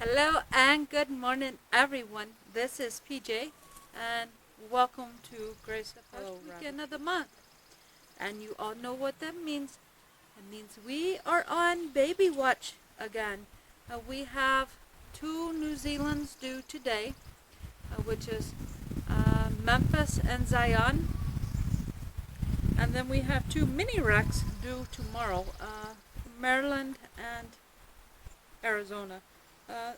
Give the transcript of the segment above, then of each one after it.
Hello and good morning, everyone. This is PJ, and welcome to Grace the first weekend of the month. And you all know what that means. It means we are on baby watch again. We have two New Zealands due today, which is Memphis and Zion. And then we have two mini wrecks due tomorrow, Maryland and Arizona.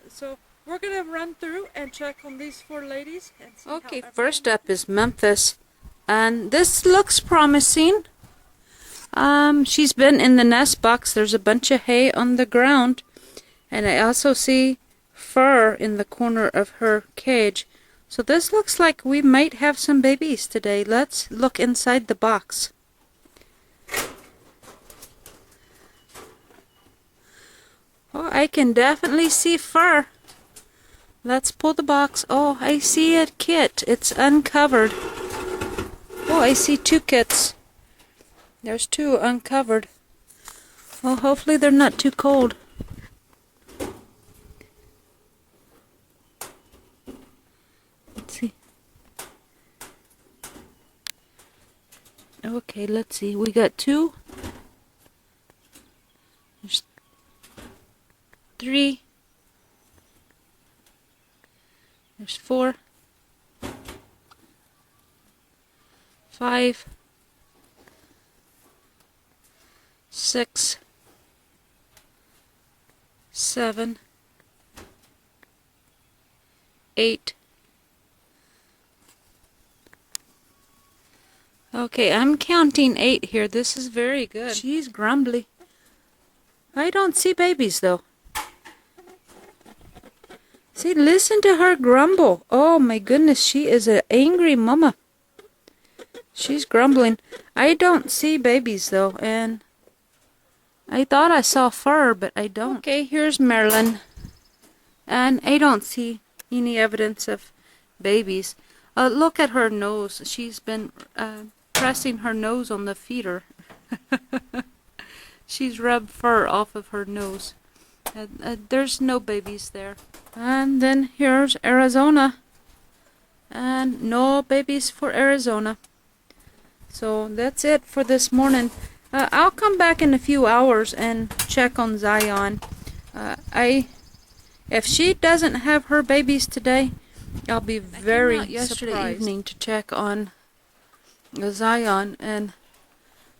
So we're going to run through and check on these four ladies. And see okay, first up is Memphis. And this looks promising. She's been in the nest box. There's a bunch of hay on the ground. And I also see fur in the corner of her cage. So this looks like we might have some babies today. Let's look inside the box. Oh, I can definitely see fur. Let's pull the box. Oh, I see a kit. It's uncovered. Oh, I see two kits. There's two uncovered. Well, hopefully they're not too cold. Let's see. Okay, let's see. We got two. There's three. There's 4, 5, 6, 7, 8. Okay, I'm counting 8 here. This is very good. She's grumbly. I don't see babies though. See, listen to her grumble. Oh my goodness, she is an angry mama. She's grumbling. I don't see babies though, and I thought I saw fur, but I don't. Okay, here's Marilyn. And I don't see any evidence of babies. Look at her nose. She's been pressing her nose on the feeder. She's rubbed fur off of her nose. There's no babies there. And then here's Arizona. And no babies for Arizona. So that's it for this morning. I'll come back in a few hours and check on Zion. If she doesn't have her babies today, I'll be very yesterday evening to check on Zion, and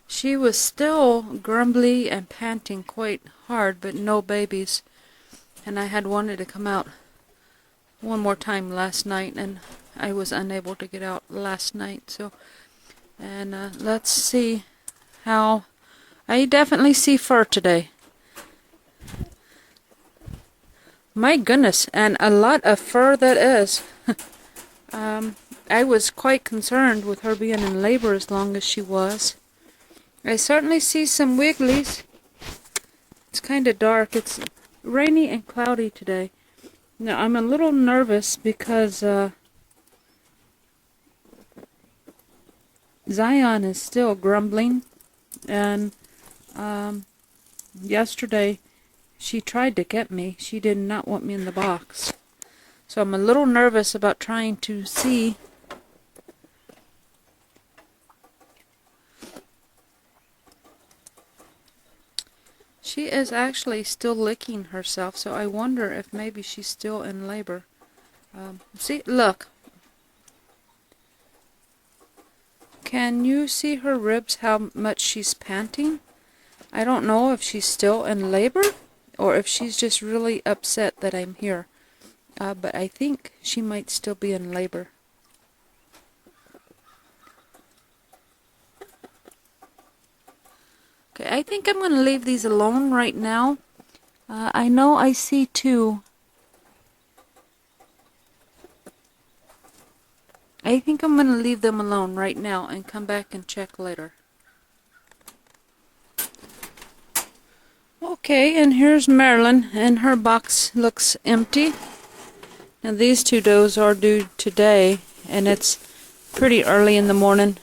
she was still grumbly and panting quite hard, but no babies. And I had wanted to come out one more time last night, and I was unable to get out last night. So, and let's see how. I definitely see fur today. My goodness, and a lot of fur that is. I was quite concerned with her being in labor as long as she was. I certainly see some wigglies. It's kind of dark. It's rainy and cloudy today. Now I'm a little nervous because Zion is still grumbling, and yesterday she tried to get me. She did not want me in the box. So I'm a little nervous about trying to see. She is actually still licking herself, so I wonder if maybe she's still in labor. See, look. Can you see her ribs, how much she's panting? I don't know if she's still in labor or if she's just really upset that I'm here. But I think she might still be in labor. Okay, I think I'm going to leave these alone right now. I know I see two. I think I'm going to leave them alone right now and come back and check later. Okay, and here's Marilyn, and her box looks empty. Now these two does are due today, and it's pretty early in the morning.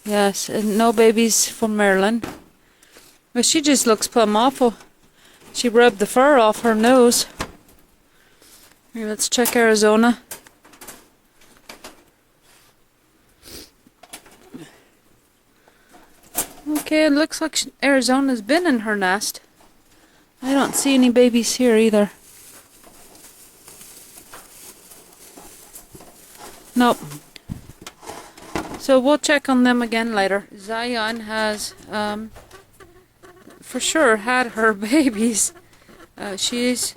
Yes, and no babies for Marilyn. But she just looks plumb awful. She rubbed the fur off her nose. Here, let's check Arizona. Okay, it looks like Arizona's been in her nest. I don't see any babies here either. Nope. So we'll check on them again later. Zion has for sure had her babies. She's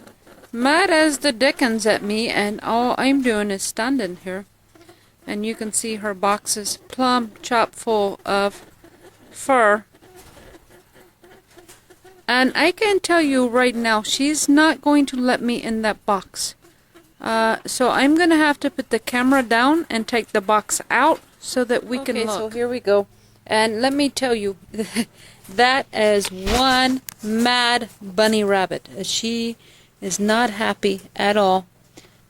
mad as the dickens at me, and all I'm doing is standing here. And you can see her box is plumb chock full of fur. And I can tell you right now, she's not going to let me in that box. So I'm going to have to put the camera down and take the box out so that we can look. Okay, so here we go. And let me tell you, that is one mad bunny rabbit. She is not happy at all.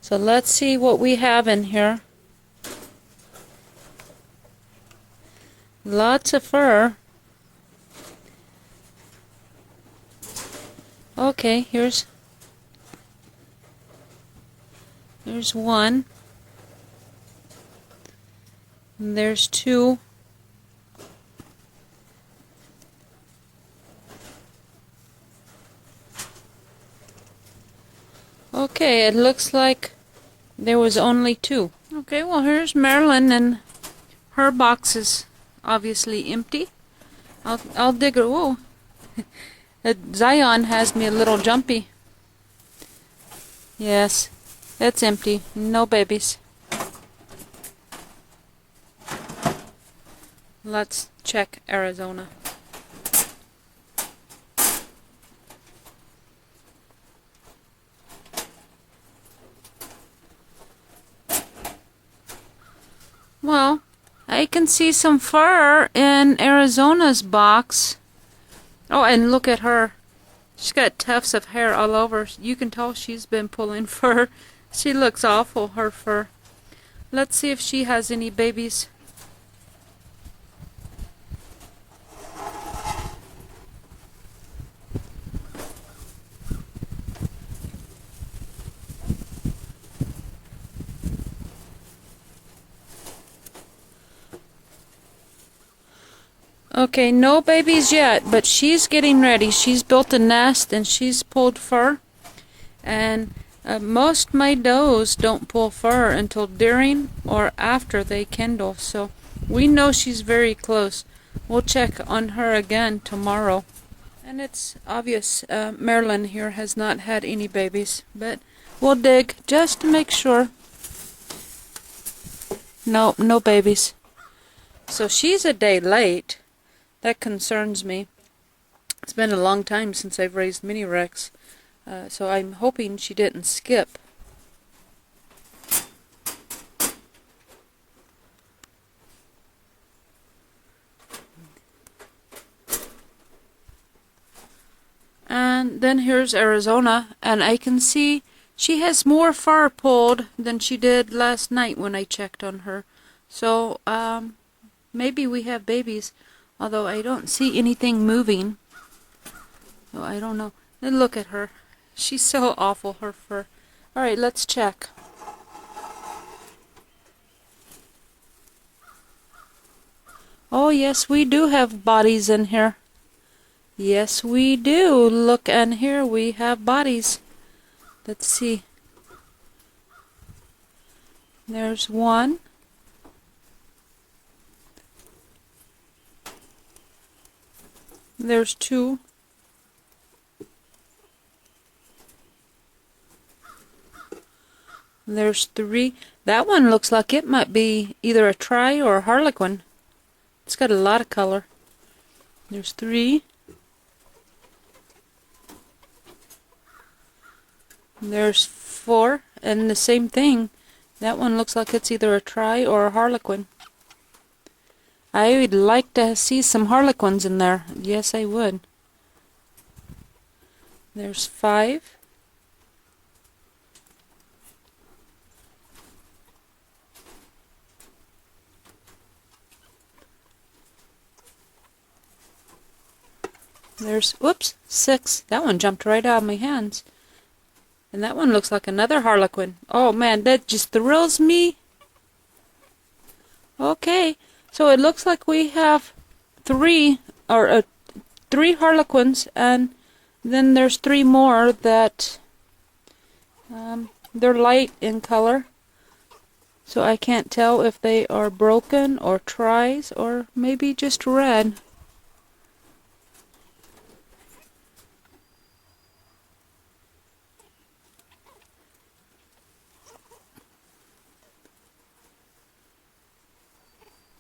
So let's see what we have in here. Lots of fur. Okay, here's one. And there's two. Okay, it looks like there was only two. Okay, well here's Marilyn, and her box is obviously empty. I'll dig her. Whoa. Zion has me a little jumpy. Yes, it's empty. No babies. Let's check Arizona. Well, I can see some fur in Arizona's box. Oh, and look at her. She's got tufts of hair all over. You can tell she's been pulling fur. She looks awful, her fur. Let's see if she has any babies. Okay, no babies yet, but she's getting ready. She's built a nest and she's pulled fur. And most my does don't pull fur until during or after they kindle. So we know she's very close. We'll check on her again tomorrow. And it's obvious Marilyn here has not had any babies, but we'll dig just to make sure. No, no babies. So she's a day late. That concerns me. It's been a long time since I've raised mini Rex, so I'm hoping she didn't skip. And then here's Arizona, and I can see she has more fur pulled than she did last night when I checked on her. So maybe we have babies. Although I don't see anything moving. So I don't know. Then look at her. She's so awful, her fur. Alright, let's check. Oh yes, we do have bodies in here. Yes, we do. Look, and here we have bodies. Let's see. There's one. There's two. There's three. That one looks like it might be either a tri or a harlequin. It's got a lot of color. There's three. There's four. And the same thing. That one looks like it's either a tri or a harlequin. I would like to see some harlequins in there. Yes, I would. There's five. There's, whoops, six. That one jumped right out of my hands. And that one looks like another harlequin. Oh man, that just thrills me. Okay, so it looks like we have three harlequins, and then there's three more that they're light in color. So I can't tell if they are broken or tries or maybe just red.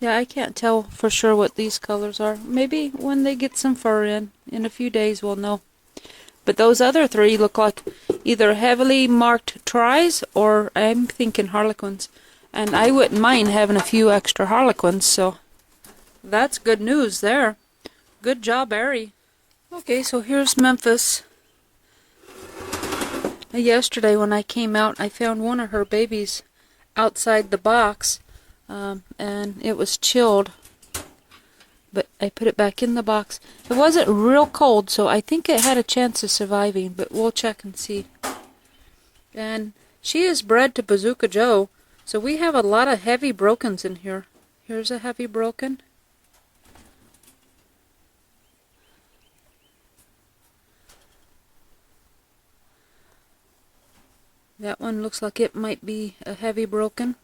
Yeah, I can't tell for sure what these colors are. Maybe when they get some fur in a few days we'll know. But those other three look like either heavily marked tries or I'm thinking harlequins. And I wouldn't mind having a few extra harlequins, so that's good news there. Good job, Ari. Okay, so here's Memphis. Yesterday when I came out, I found one of her babies outside the box, and it was chilled. But I put it back in the box. It wasn't real cold, so I think it had a chance of surviving, but we'll check and see. And she is bred to Bazooka Joe, so we have a lot of heavy brokens in here. Here's a heavy broken. That one looks like it might be a heavy broken.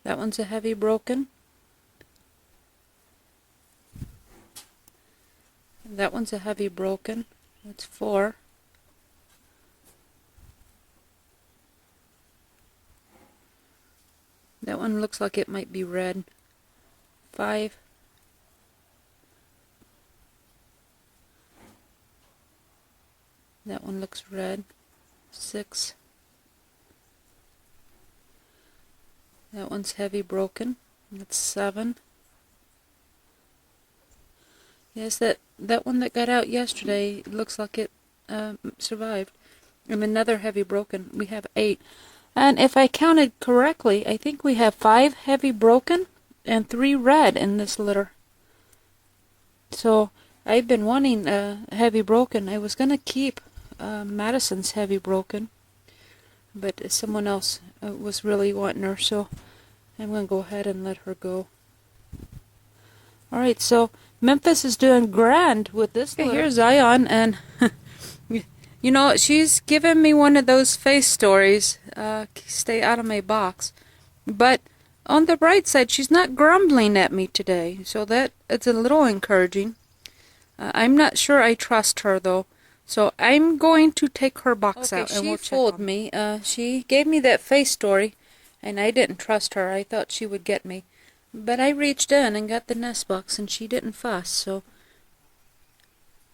That one's a heavy broken. That one's a heavy broken. That's 4. That one looks like it might be red. 5. That one looks red. 6. That one's heavy broken. That's 7. Yes, that one that got out yesterday looks like it survived. And another heavy broken. We have 8. And if I counted correctly, I think we have 5 heavy broken and 3 red in this litter. So I've been wanting heavy broken. I was going to keep Madison's heavy broken, but someone else was really wanting her, so I'm going to go ahead and let her go. Alright, so Memphis is doing grand with this. Okay, here's Zion, and you know, she's given me one of those face stories, stay out of my box. But on the bright side, she's not grumbling at me today, so that it's a little encouraging. I'm not sure I trust her, though. So I'm going to take her box out and we'll check on her. She fooled me. She gave me that face story, and I didn't trust her. I thought she would get me. But I reached in and got the nest box, and she didn't fuss, so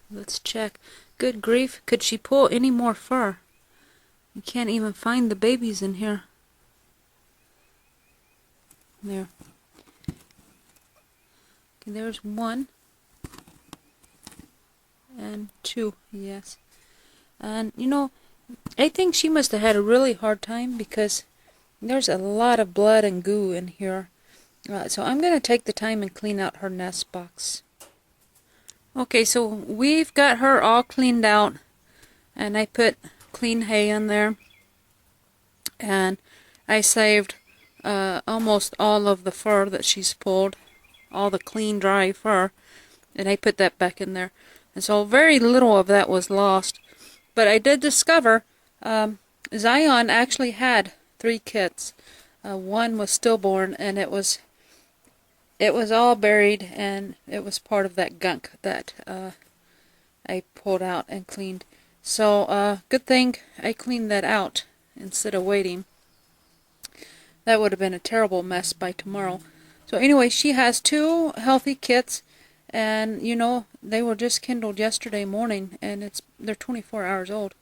let's check. Good grief, could she pull any more fur? You can't even find the babies in here. There. Okay, there's 1. And 2, yes. And, you know, I think she must have had a really hard time because there's a lot of blood and goo in here. So I'm going to take the time and clean out her nest box. Okay, so we've got her all cleaned out, and I put clean hay in there, and I saved almost all of the fur that she's pulled, all the clean dry fur, and I put that back in there. And so very little of that was lost. But I did discover Zion actually had 3 kits. 1 was stillborn, and it was all buried, and it was part of that gunk that I pulled out and cleaned. So good thing I cleaned that out instead of waiting. That would have been a terrible mess by tomorrow. So anyway, she has 2 healthy kits. And, you know, they were just kindled yesterday morning, and they're 24 hours old.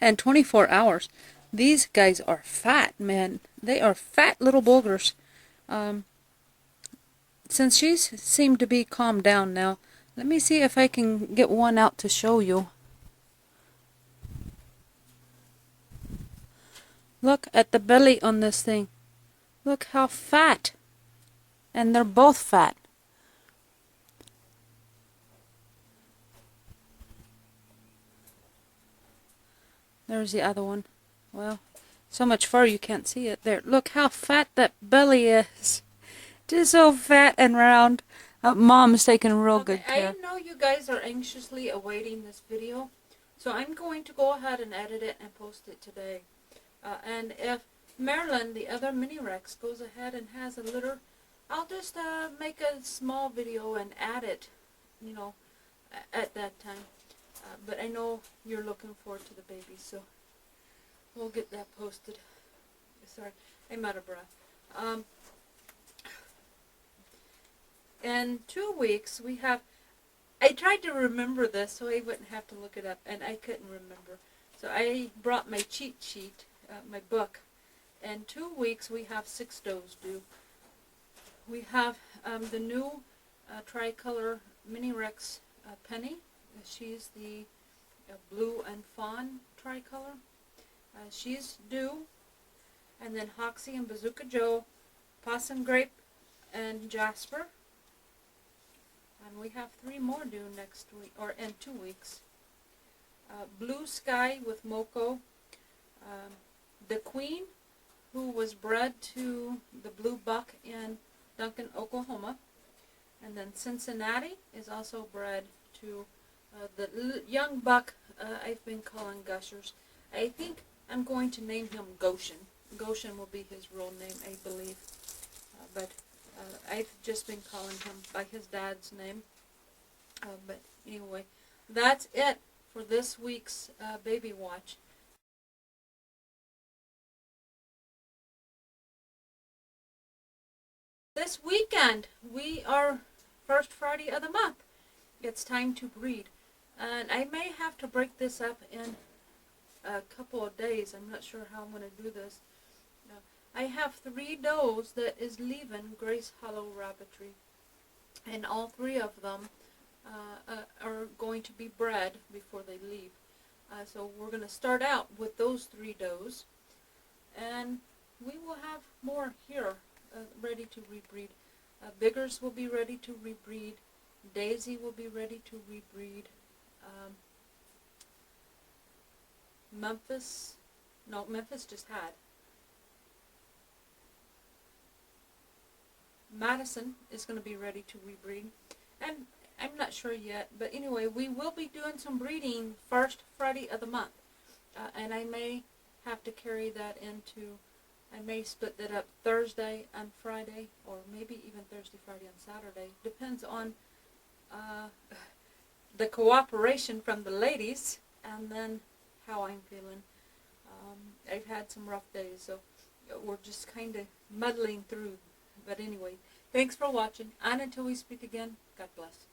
And 24 hours. These guys are fat, man. They are fat little boogers. Since she's seemed to be calmed down now, let me see if I can get one out to show you. Look at the belly on this thing. Look how fat. And they're both fat. There's the other one. Well, so much fur you can't see it. There, look how fat that belly is. Just so fat and round. Mom's taking real good care. I know you guys are anxiously awaiting this video, so I'm going to go ahead and edit it and post it today. And if Marilyn, the other mini Rex, goes ahead and has a litter, I'll just make a small video and add it, you know, at that time. But I know you're looking forward to the baby, so we'll get that posted. Sorry, I'm out of breath. In 2 weeks, we have, I tried to remember this so I wouldn't have to look it up, and I couldn't remember. So I brought my cheat sheet, my book. In 2 weeks, we have 6 does due. We have the new tricolor mini Rex Penny. She's the blue and fawn tricolor. She's due. And then Hoxie and Bazooka Joe, Possum Grape, and Jasper. And we have 3 more due next week, or in 2 weeks. Blue Sky with Moko. The Queen, who was bred to the Blue Buck in Duncan, Oklahoma. And then Cincinnati is also bred to the young buck I've been calling Gushers. I think I'm going to name him Goshen. Goshen will be his real name, I believe. But I've just been calling him by his dad's name. But anyway, that's it for this week's Baby Watch. This weekend, we are first Friday of the month. It's time to breed. And I may have to break this up in a couple of days. I'm not sure how I'm going to do this. I have 3 does that is leaving Grace Hollow Rabbitry. And all 3 of them are going to be bred before they leave. So we're going to start out with those 3 does. And we will have more here ready to rebreed. Biggers will be ready to rebreed. Daisy will be ready to rebreed. Memphis just had. Madison is going to be ready to rebreed. And I'm not sure yet, but anyway, we will be doing some breeding first Friday of the month. And I may have to carry that into, I may split that up Thursday and Friday, or maybe even Thursday, Friday, and Saturday. Depends on the cooperation from the ladies, and then how I'm feeling. I've had some rough days, so we're just kind of muddling through. But anyway, thanks for watching, and until we speak again, God bless.